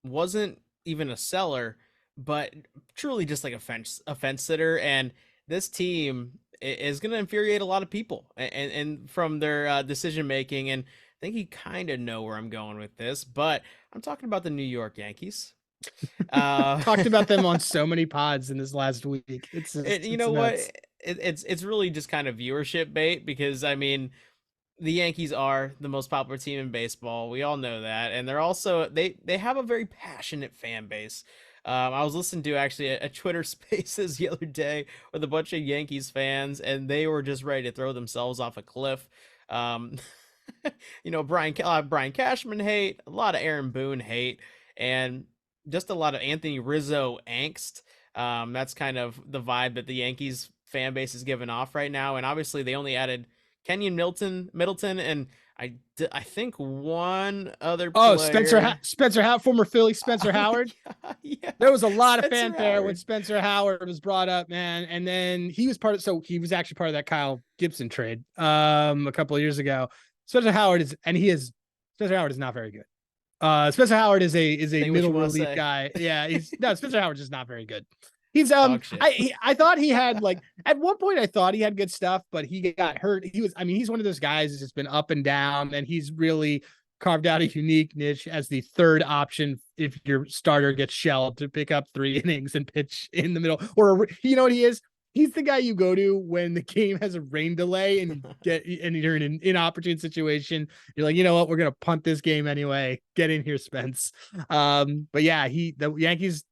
wasn't even a seller, but truly just like a fence sitter. And this team is going to infuriate a lot of people, and from their decision making. And I think you kind of know where I'm going with this, but I'm talking about the New York Yankees. Talked about them on so many pods in this last week. It's And just you it's know what? nuts. It's really just kind of viewership bait because I mean the Yankees are the most popular team in baseball. We all know that, and they're also they have a very passionate fan base. I was listening to actually a Twitter Spaces the other day with a bunch of Yankees fans, and they were just ready to throw themselves off a cliff. Um, Brian Cashman hate, a lot of Aaron Boone hate, and just a lot of Anthony Rizzo angst. That's kind of the vibe that the Yankees fan base is giving off right now, and obviously they only added Kenyon Middleton, and I think one other Oh, player. Spencer Howard, former Philly Spencer Oh Howard. yeah, yeah, There was a lot of Spencer fanfare when Howard. Spencer Howard was brought up, man. And then he was actually part of that Kyle Gibson trade a couple of years ago. Spencer Howard is not very good. Spencer Howard is a Say what you middle want to relief say. guy. Yeah, he's no Spencer Howard is not very good. He's Dog shit. I thought he had like at one point I thought he had good stuff, but he got hurt. He's one of those guys that's just been up and down, and he's really carved out a unique niche as the third option if your starter gets shelled to pick up 3 innings and pitch in the middle. Or you know what he is? He's the guy you go to when the game has a rain delay and you're in an inopportune situation. You're like, you know what? We're gonna punt this game anyway. Get in here, Spence. But yeah, the Yankees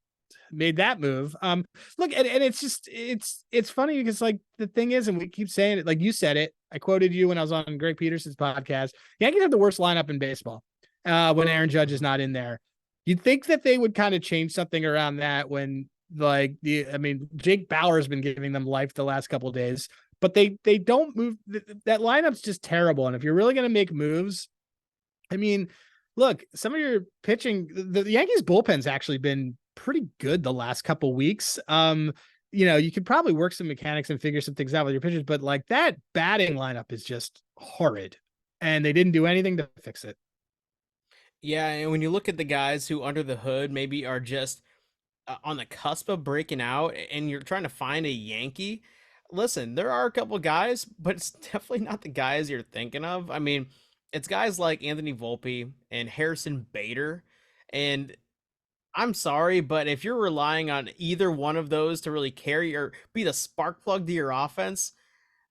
made that move. Look, and it's funny because like the thing is, and we keep saying it, like you said it. I quoted you when I was on Greg Peterson's podcast. Yankees have the worst lineup in baseball when Aaron Judge is not in there. You'd think that they would kind of change something around that when Jake Bauer's been giving them life the last couple of days, but they don't move. That lineup's just terrible. And if you're really going to make moves, I mean, look, some of your pitching, the Yankees bullpen's actually been pretty good the last couple weeks. You could probably work some mechanics and figure some things out with your pitchers, but like that batting lineup is just horrid, and they didn't do anything to fix it. Yeah, and when you look at the guys who under the hood maybe are just on the cusp of breaking out, and you're trying to find a Yankee, listen, there are a couple guys, but it's definitely not the guys you're thinking of. I mean, it's guys like Anthony Volpe and Harrison Bader, and I'm sorry, but if you're relying on either one of those to really carry or be the spark plug to your offense,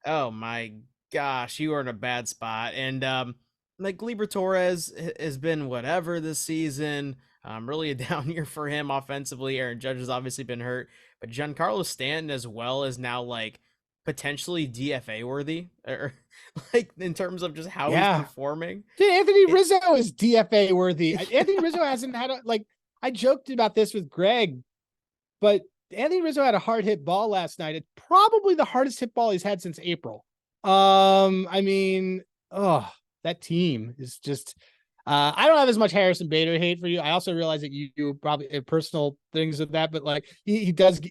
oh my gosh, you are in a bad spot. And like Gleyber Torres has been whatever this season. Really a down year for him offensively. Aaron Judge has obviously been hurt, but Giancarlo Stanton as well is now like potentially DFA worthy, or like in terms of just how he's Yeah, performing. dude, Anthony It, Rizzo is DFA worthy. Anthony Rizzo hasn't had like I joked about this with Greg, but Anthony Rizzo had a hard hit ball last night. It's probably the hardest hit ball he's had since April. I mean, oh, that team is just. I don't have as much Harrison Bader hate for you. I also realize that you do probably personal things with that, but like he does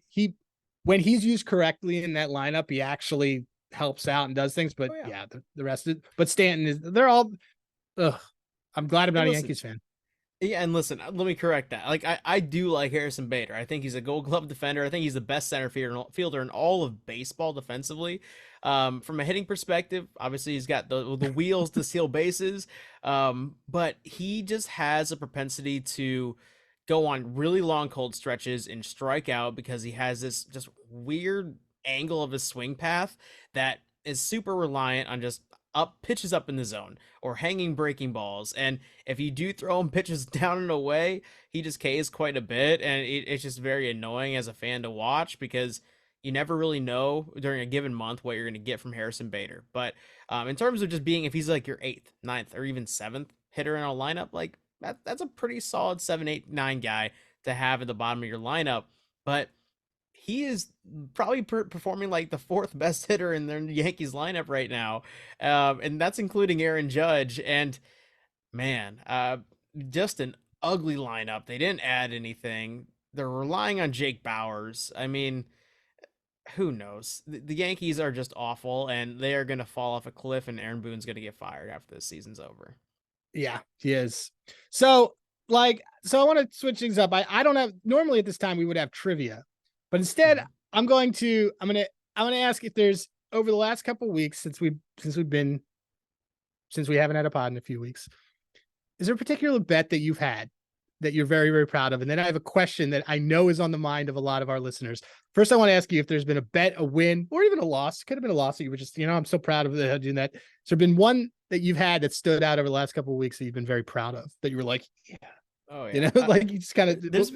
when he's used correctly in that lineup, he actually helps out and does things. But oh yeah. yeah, the rest of but Stanton is they're all. Ugh, I'm glad I'm And not a listen, Yankees fan. yeah, and listen, let me correct that. Like, I do like Harrison Bader. I think he's a Gold Glove defender. I think he's the best center fielder in all of baseball defensively. From a hitting perspective, obviously he's got the wheels to steal bases. But he just has a propensity to go on really long cold stretches and strike out because he has this just weird angle of his swing path that is super reliant on just pitches up in the zone or hanging breaking balls. And if you do throw him pitches down and away, he just Ks quite a bit. And it's just very annoying as a fan to watch because you never really know during a given month what you're going to get from Harrison Bader. But in terms of just being, if he's like your eighth, ninth, or even seventh hitter in a lineup, like that's a pretty solid 7, 8, 9 guy to have at the bottom of your lineup. But he is probably performing like the fourth best hitter in the Yankees lineup right now. And that's including Aaron Judge. And man, just an ugly lineup. They didn't add anything. They're relying on Jake Bauers. I mean, who knows? The Yankees are just awful, and they are going to fall off a cliff, and Aaron Boone's going to get fired after this season's over. Yeah, he is. So I want to switch things up. I don't have, normally at this time we would have trivia, but instead I'm going to ask if there's, over the last couple of weeks since we haven't had a pod in a few weeks, is there a particular bet that you've had that you're very, very proud of? And then I have a question that I know is on the mind of a lot of our listeners. First, I want to ask you if there's been a bet, a win, or even a loss. Could have been a loss that you were just, I'm so proud of doing that. Has there been one that you've had that stood out over the last couple of weeks that you've been very proud of, that you were like, yeah, oh yeah, like you just kind of, there's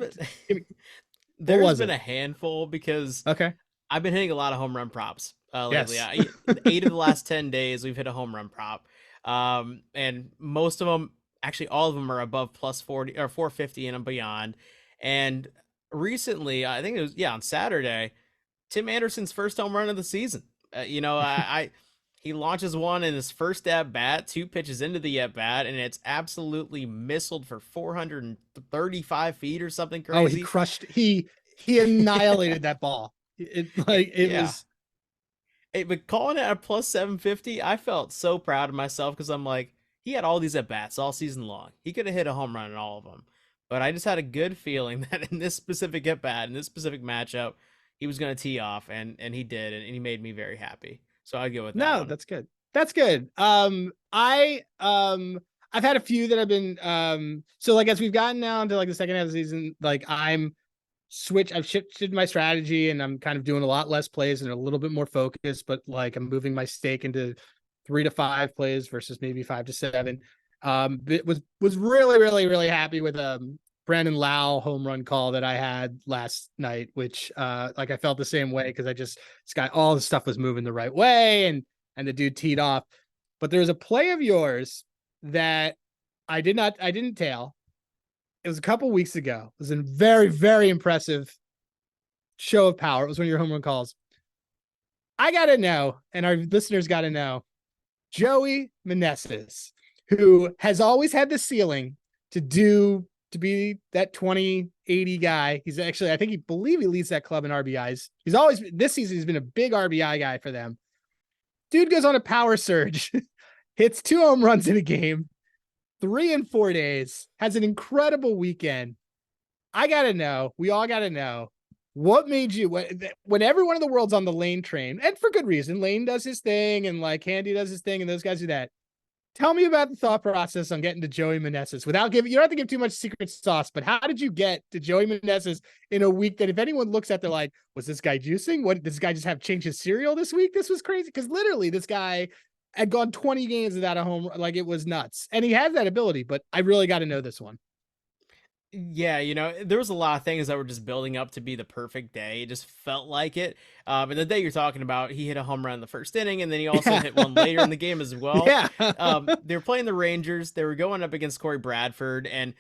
been a handful because I've been hitting a lot of home run props lately. Yes. 8 of the last 10 days we've hit a home run prop, and most of them, actually all of them, are above plus 40 or 450 and beyond. And recently, I think it was on Saturday, Tim Anderson's first home run of the season. He launches one in his first at bat, 2 pitches into the at bat, and it's absolutely missiled for 435 feet or something crazy. Oh, he crushed. He annihilated that ball. But calling it a plus 750, I felt so proud of myself because I'm like, he had all these at bats all season long. He could have hit a home run in all of them, but I just had a good feeling that in this specific at bat, in this specific matchup, he was going to tee off, and he did, and he made me very happy. So I'd go with that. No, one. That's good. That's good. I've had a few that have been so like as we've gotten down to like the second half of the season, like I've shifted my strategy and I'm kind of doing a lot less plays and a little bit more focused, but like I'm moving my stake into 3 to 5 plays versus maybe 5 to 7. It was really, really, really happy with Brandon Lau home run call that I had last night, which like I felt the same way because this guy, all the stuff was moving the right way and the dude teed off. But there was a play of yours that I didn't tail. It was a couple weeks ago. It was a very, very impressive show of power. It was one of your home run calls. I got to know, and our listeners got to know, Joey Meneses, who has always had the ceiling to be that 20-80 guy. He's actually, I believe he leads that club in RBIs. This season, he's been a big RBI guy for them. Dude goes on a power surge, hits 2 home runs in a game, 3 in 4 days, has an incredible weekend. I got to know, we all got to know, what made you, when everyone in the world's on the Lane train, and for good reason, Lane does his thing and like Handy does his thing and those guys do that. Tell me about the thought process on getting to Joey Meneses without you don't have to give too much secret sauce, but how did you get to Joey Meneses in a week that if anyone looks at, they're like, was this guy juicing? What, did this guy just have changed his cereal this week? This was crazy. Cause literally this guy had gone 20 games without a home. Like it was nuts. And he has that ability, but I really got to know this one. Yeah, there was a lot of things that were just building up to be the perfect day. It just felt like it. And the day you're talking about, he hit a home run in the first inning, and then he also hit one later in the game as well. Yeah. They were playing the Rangers. They were going up against Corey Bradford, and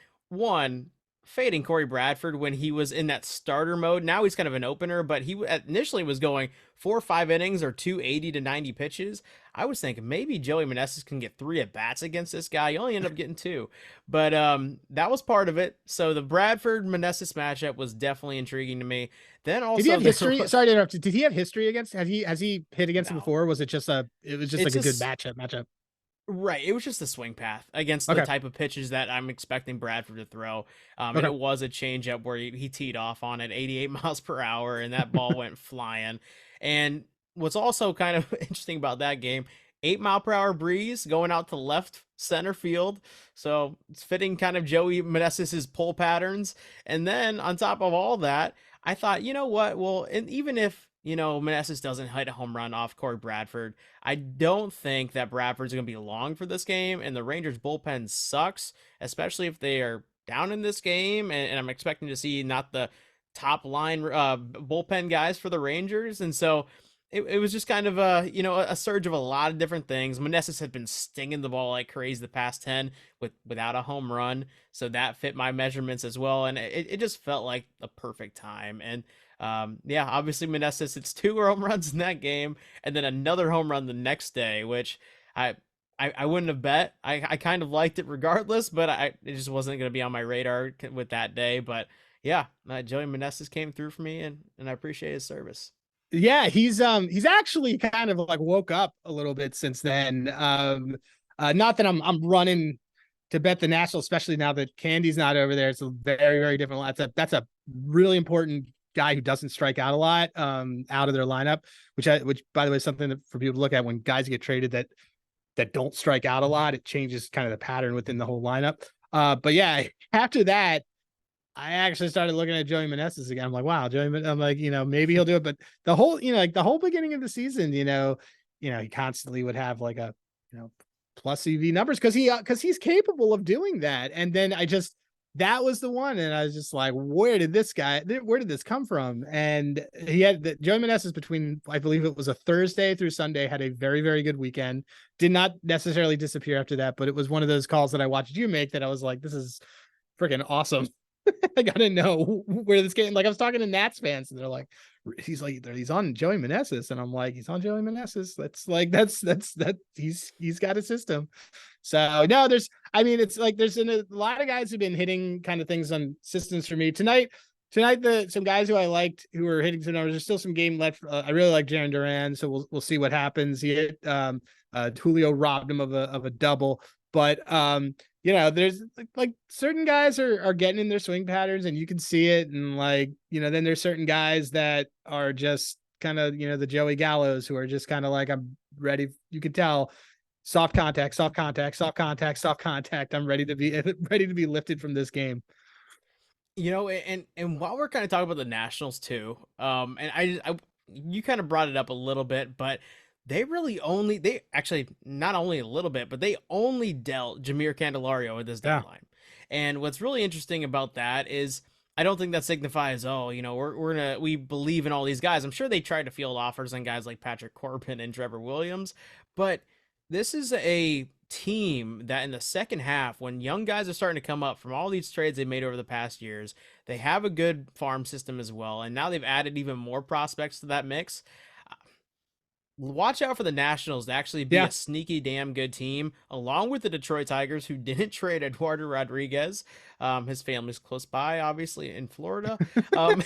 fading Corey Bradford when he was in that starter mode. Now he's kind of an opener, but he initially was going 4 or 5 innings or 280 to 90 pitches. I was thinking maybe Joey Meneses can get 3 at bats against this guy. You only end up getting 2, but that was part of it. So the Bradford Meneses matchup was definitely intriguing to me. Then also, did he have history? Sorry to interrupt. Did he have history against? Has he hit against him before? Or was it just a good matchup? Right. It was just a swing path against the type of pitches that I'm expecting Bradford to throw. And it was a changeup where he teed off on it 88 miles per hour and that ball went flying. And what's also kind of interesting about that game, 8-mile-per-hour breeze going out to left center field. So it's fitting kind of Joey Meneses' pull patterns. And then on top of all that, I thought, you know what? Well, and even if Meneses doesn't hit a home run off Corey Bradford. I don't think that Bradford's going to be long for this game, and the Rangers bullpen sucks, especially if they are down in this game. And I'm expecting to see not the top line bullpen guys for the Rangers, and so it was just kind of a surge of a lot of different things. Meneses had been stinging the ball like crazy the past 10 without a home run, so that fit my measurements as well, and it just felt like the perfect time. And yeah, obviously Meneses hits 2 home runs in that game, and then another home run the next day, which I I wouldn't have bet. I kind of liked it regardless, but it just wasn't going to be on my radar with that day. But yeah, Joey Meneses came through for me, and I appreciate his service. Yeah, he's actually kind of like woke up a little bit since then. Not that I'm running to bet the Nationals, especially now that Candy's not over there. It's a very, very different. That's a really important guy who doesn't strike out a lot out of their lineup, which by the way is something that for people to look at when guys get traded that don't strike out a lot. It changes kind of the pattern within the whole lineup. But yeah, after that, I actually started looking at Joey Meneses again. I'm like, wow, I'm like, maybe he'll do it. But the whole, like the whole beginning of the season, he constantly would have like a, plus EV numbers because he's capable of doing that. And then that was the one. And I was just like, where did this come from? And he had Joey Meneses between, I believe it was a Thursday through Sunday, had a very, very good weekend. Did not necessarily disappear after that, but it was one of those calls that I watched you make that I was like, this is freaking awesome. I gotta know where this game. Like I was talking to Nats fans, and they're like, he's on Joey Meneses, and I'm like, he's on Joey Meneses. That's he's got a system. So no, it's like there's a lot of guys who've been hitting kind of things on systems for me tonight. Some guys who I liked who were hitting some numbers. There's still some game left. I really like Jaron Duran, so we'll see what happens. He hit Julio robbed him of a double, but there's like certain guys are getting in their swing patterns and you can see it. And like, then there's certain guys that are just kind of, the Joey Gallos who are just kind of like, I'm ready. You could tell soft contact, soft contact, soft contact, soft contact. I'm ready to be lifted from this game. And while we're kind of talking about the Nationals too, and I you kind of brought it up a little bit, but they actually not only a little bit, but they only dealt Jameer Candelario at this deadline. And what's really interesting about that is I don't think that signifies, we believe in all these guys. I'm sure they tried to field offers on guys like Patrick Corbin and Trevor Williams, but this is a team that in the second half, when young guys are starting to come up from all these trades they made over the past years, they have a good farm system as well. And now they've added even more prospects to that mix. Watch out for the Nationals to actually be a sneaky damn good team, along with the Detroit Tigers, who didn't trade Eduardo Rodriguez. His family's close by, obviously, in Florida. But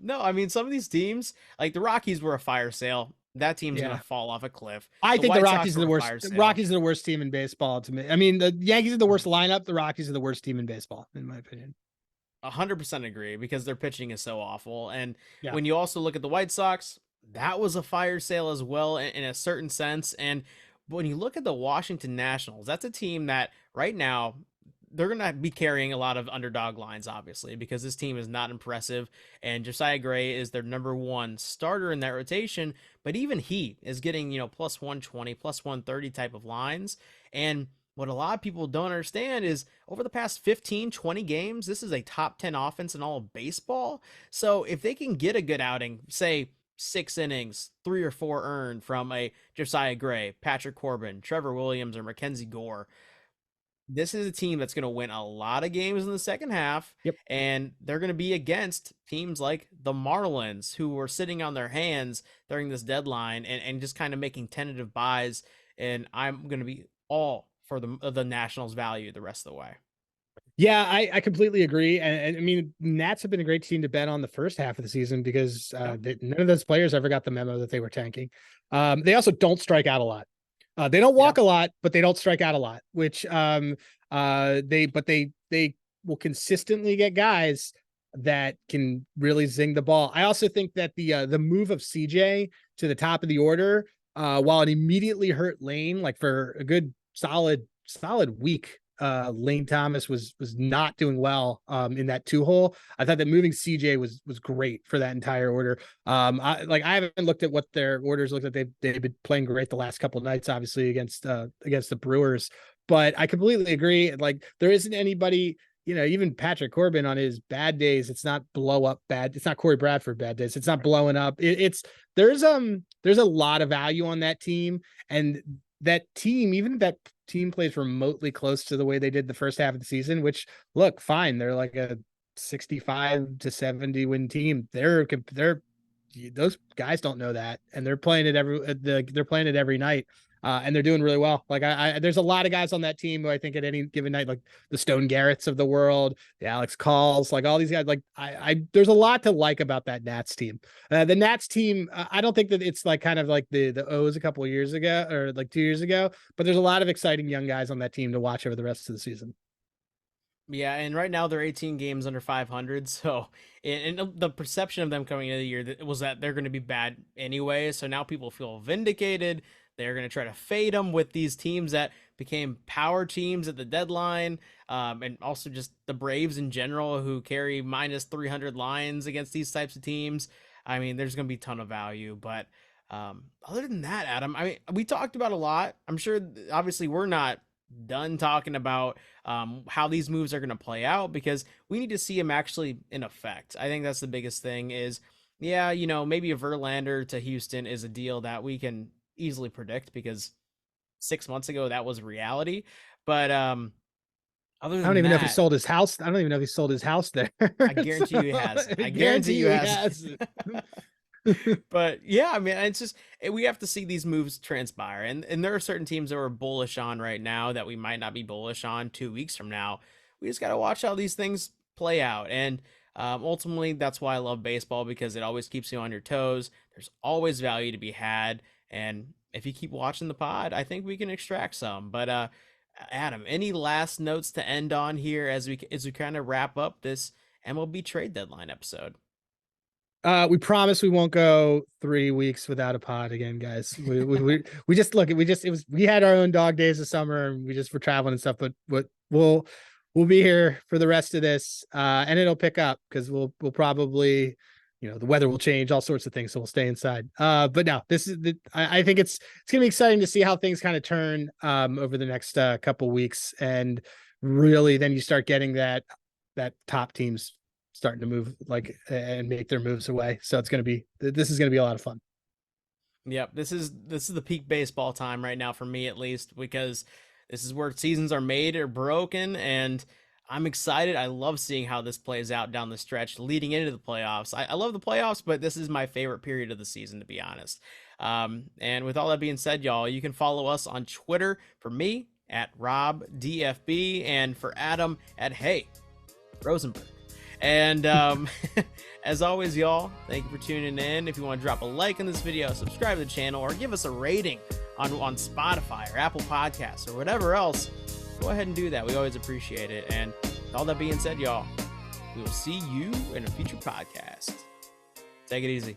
no, I mean, some of these teams, like the Rockies were a fire sale. That team's going to fall off a cliff. I think the Rockies are the worst. The Rockies are the worst team in baseball to me. I mean, the Yankees are the worst lineup. The Rockies are the worst team in baseball, in my opinion. 100% agree because their pitching is so awful. And when you also look at the White Sox, that was a fire sale as well in a certain sense. And when you look at the Washington Nationals, that's a team that right now they're going to be carrying a lot of underdog lines, obviously, because this team is not impressive. And Josiah Gray is their number one starter in that rotation. But even he is getting, plus 120, plus 130 type of lines. And what a lot of people don't understand is over the past 15, 20 games, this is a top 10 offense in all of baseball. So if they can get a good outing, say 6 innings, 3 or 4 earned from a Josiah Gray, Patrick Corbin, Trevor Williams, or Mackenzie Gore, this is a team that's going to win a lot of games in the second half. Yep. And they're going to be against teams like the Marlins, who were sitting on their hands during this deadline and just kind of making tentative buys. And I'm going to be all for the Nationals value the rest of the way. Yeah, I completely agree. And I mean, Nats have been a great team to bet on the first half of the season because none of those players ever got the memo that they were tanking. They also don't strike out a lot. They don't walk a lot, but they don't strike out a lot, which they will consistently get guys that can really zing the ball. I also think that the move of CJ to the top of the order, while it immediately hurt Lane, like for a good solid week Lane Thomas was not doing well in that 2-hole. I thought that moving CJ was great for that entire order. I haven't looked at what their orders look like. They've been playing great the last couple of nights, obviously against the Brewers. But I completely agree. Like, there isn't anybody, even Patrick Corbin on his bad days, it's not blow up bad. It's not Corey Bradford bad days. It's not blowing up. There's a lot of value on that team, and that team, even if that team plays remotely close to the way they did the first half of the season, which, look, fine, they're like a 65 to 70 win team. Those guys don't know that, and they're playing it every night. And they're doing really well. Like, there's a lot of guys on that team who I think at any given night, like the Stone Garretts of the world, the Alex Calls, like all these guys, like there's a lot to like about that Nats team. The Nats team, I don't think that it's like kind of like the O's a couple of years ago, or like 2 years ago, but there's a lot of exciting young guys on that team to watch over the rest of the season. Yeah, and right now they're 18 games under 500. So, and the perception of them coming into the year was that they're going to be bad anyway. So now people feel vindicated. They're going to try to fade them with these teams that became power teams at the deadline, and also just the Braves in general, who carry minus 300 lines against these types of teams. I mean, there's going to be a ton of value, but other than that, Adam, I mean, we talked about a lot. I'm sure, obviously, we're not done talking about how these moves are going to play out, because we need to see them actually in effect. I think that's the biggest thing is, yeah, maybe a Verlander to Houston is a deal that we can easily predict, because 6 months ago that was reality. But other than I don't even know if he that, sold his house. I don't even know if he sold his house there. I guarantee you he has. I guarantee you has. But yeah, I mean, it's just, we have to see these moves transpire, and there are certain teams that we're bullish on right now that we might not be bullish on 2 weeks from now. We just got to watch how these things play out, and ultimately that's why I love baseball, because it always keeps you on your toes. There's always value to be had, and if you keep watching the pod, I think we can extract some. But Adam, any last notes to end on here as we kind of wrap up this MLB trade deadline episode? We promise we won't go 3 weeks without a pod again, guys. We just we had our own dog days of summer, and we just were traveling and stuff, but we'll be here for the rest of this, and it'll pick up, because we'll probably, the weather will change, all sorts of things, so we'll stay inside. But no, I think it's gonna be exciting to see how things kind of turn over the next couple weeks, and really then you start getting that top teams starting to move, like, and make their moves away. So this is going to be a lot of fun. Yep, this is the peak baseball time right now for me, at least, because this is where seasons are made or broken, and I'm excited. I love seeing how this plays out down the stretch leading into the playoffs. I love the playoffs, but this is my favorite period of the season, to be honest. And with all that being said, y'all, you can follow us on Twitter, for me at RobDFB, and for Adam at Hey Rosenberg. And as always, y'all, thank you for tuning in. If you want to drop a like on this video, subscribe to the channel, or give us a rating on Spotify or Apple Podcasts or whatever else, go ahead and do that. We always appreciate it. And with all that being said, y'all, we will see you in a future podcast. Take it easy.